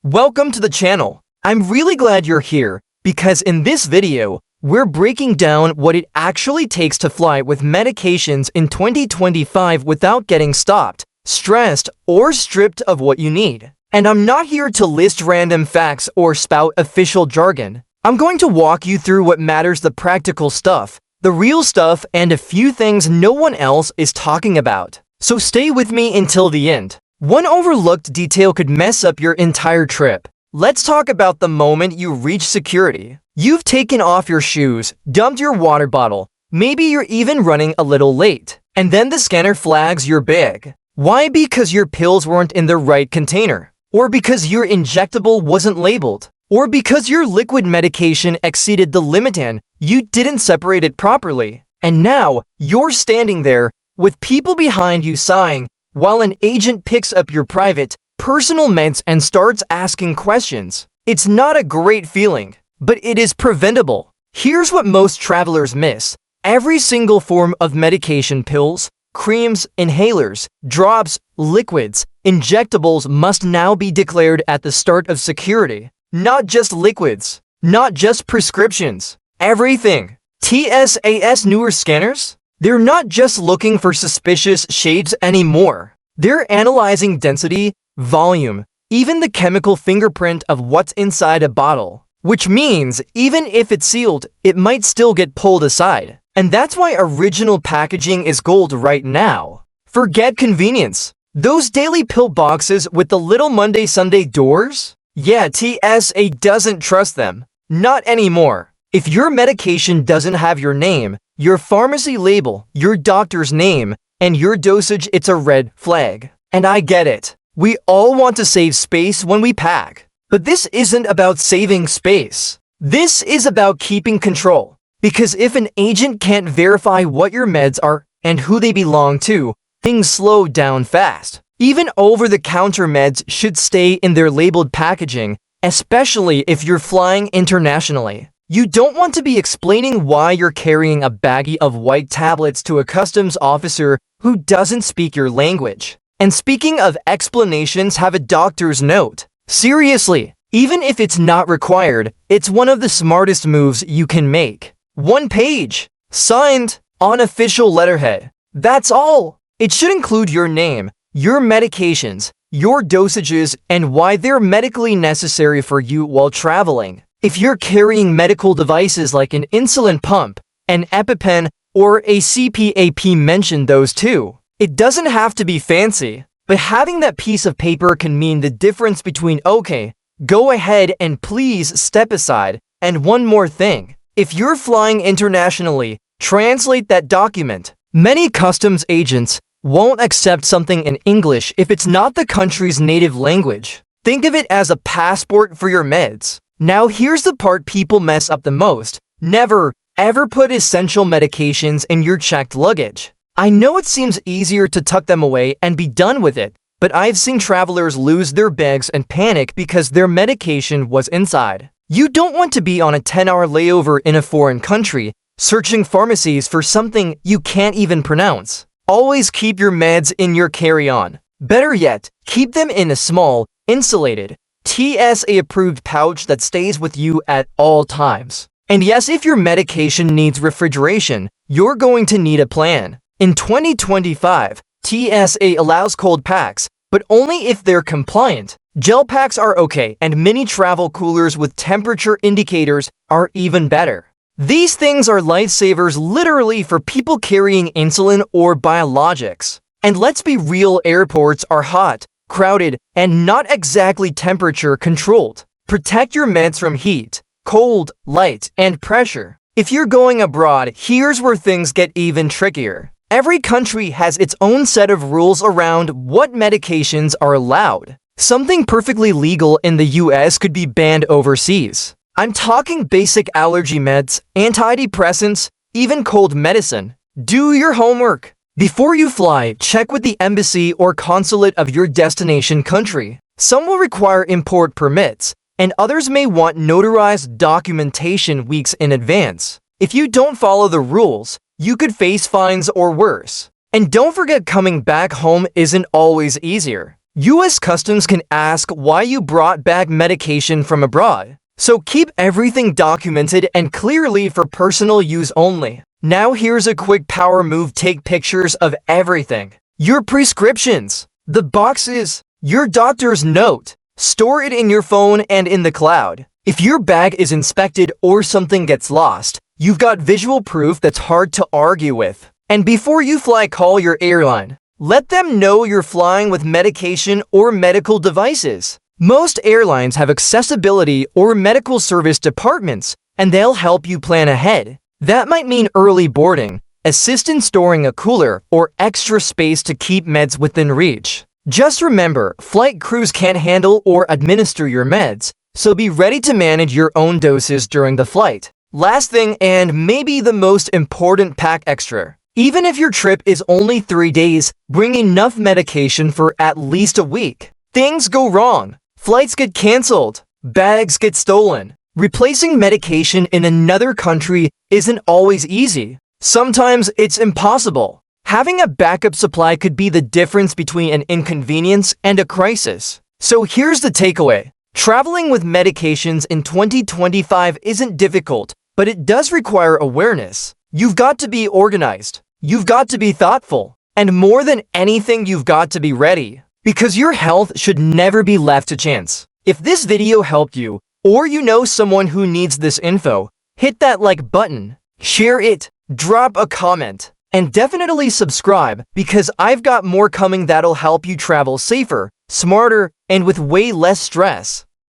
Welcome to the channel. I'm really glad you're here because in this video, we're breaking down what it actually takes to fly with medications in 2025 without getting stopped, stressed, or stripped of what you need. And I'm not here to list random facts or spout official jargon. I'm going to walk you through what matters, the practical stuff, the real stuff, and a few things no one else is talking about. So stay with me until the end. One overlooked detail could mess up your entire trip. Let's talk about the moment you reach security. You've taken off your shoes, dumped your water bottle, maybe you're even running a little late. And then the scanner flags your bag. Why? Because your pills weren't in the right container. Or because your injectable wasn't labeled. Or because your liquid medication exceeded the limit and you didn't separate it properly. And now, you're standing there with people behind you sighing, while an agent picks up your private, personal meds and starts asking questions. It's not a great feeling, but it is preventable. Here's what most travelers miss. Every single form of medication, pills, creams, inhalers, drops, liquids, injectables must now be declared at the start of security. Not just liquids, not just prescriptions, everything. TSA's newer scanners? They're not just looking for suspicious shades anymore. They're analyzing density, volume, even the chemical fingerprint of what's inside a bottle. Which means, even if it's sealed, it might still get pulled aside. And that's why original packaging is gold right now. Forget convenience. Those daily pill boxes with the little Monday Sunday doors? Yeah, TSA doesn't trust them. Not anymore. If your medication doesn't have your name, your pharmacy label, your doctor's name, and your dosage, it's a red flag. And I get it. We all want to save space when we pack. But this isn't about saving space. This is about keeping control. Because if an agent can't verify what your meds are and who they belong to, things slow down fast. Even over-the-counter meds should stay in their labeled packaging, especially if you're flying internationally. You don't want to be explaining why you're carrying a baggie of white tablets to a customs officer who doesn't speak your language. And speaking of explanations, have a doctor's note. Seriously, even if it's not required, it's one of the smartest moves you can make. One page, signed, on official letterhead. That's all. It should include your name, your medications, your dosages, and why they're medically necessary for you while traveling. If you're carrying medical devices like an insulin pump, an EpiPen, or a CPAP, mention those too. It doesn't have to be fancy, but having that piece of paper can mean the difference between okay, go ahead and please step aside, and one more thing. If you're flying internationally, translate that document. Many customs agents won't accept something in English if it's not the country's native language. Think of it as a passport for your meds. Now here's the part people mess up the most. Never, ever put essential medications in your checked luggage. I know it seems easier to tuck them away and be done with it, but I've seen travelers lose their bags and panic because their medication was inside. You don't want to be on a 10-hour layover in a foreign country, searching pharmacies for something you can't even pronounce. Always keep your meds in your carry-on. Better yet, keep them in a small, insulated, TSA-approved pouch that stays with you at all times. And yes, if your medication needs refrigeration, you're going to need a plan. In 2025, TSA allows cold packs, but only if they're compliant. Gel packs are okay, and mini travel coolers with temperature indicators are even better. These things are lifesavers literally for people carrying insulin or biologics. And let's be real, airports are hot, crowded, and not exactly temperature controlled. Protect your meds from heat, cold, light, and pressure. If you're going abroad, here's where things get even trickier. Every country has its own set of rules around what medications are allowed. Something perfectly legal in the US could be banned overseas. I'm talking basic allergy meds, antidepressants, even cold medicine. Do your homework. Before you fly, check with the embassy or consulate of your destination country. Some will require import permits, and others may want notarized documentation weeks in advance. If you don't follow the rules, you could face fines or worse. And don't forget, coming back home isn't always easier. US Customs can ask why you brought back medication from abroad. So keep everything documented and clearly for personal use only. Now here's a quick power move. Take pictures of everything. Your prescriptions, the boxes, your doctor's note. Store it in your phone and in the cloud. If your bag is inspected or something gets lost, you've got visual proof that's hard to argue with. And before you fly, call your airline. Let them know you're flying with medication or medical devices. Most airlines have accessibility or medical service departments, and they'll help you plan ahead. That might mean early boarding, assistance storing a cooler, or extra space to keep meds within reach. Just remember, flight crews can't handle or administer your meds, so be ready to manage your own doses during the flight. Last thing, and maybe the most important, pack extra. Even if your trip is only 3 days, bring enough medication for at least a week. Things go wrong. Flights get canceled. Bags get stolen. Replacing medication in another country isn't always easy. Sometimes it's impossible. Having a backup supply could be the difference between an inconvenience and a crisis. So here's the takeaway. Traveling with medications in 2025 isn't difficult, but it does require awareness. You've got to be organized. You've got to be thoughtful. And more than anything, you've got to be ready. Because your health should never be left to chance. If this video helped you, or you know someone who needs this info, hit that like button, share it, drop a comment, and definitely subscribe because I've got more coming that'll help you travel safer, smarter, and with way less stress.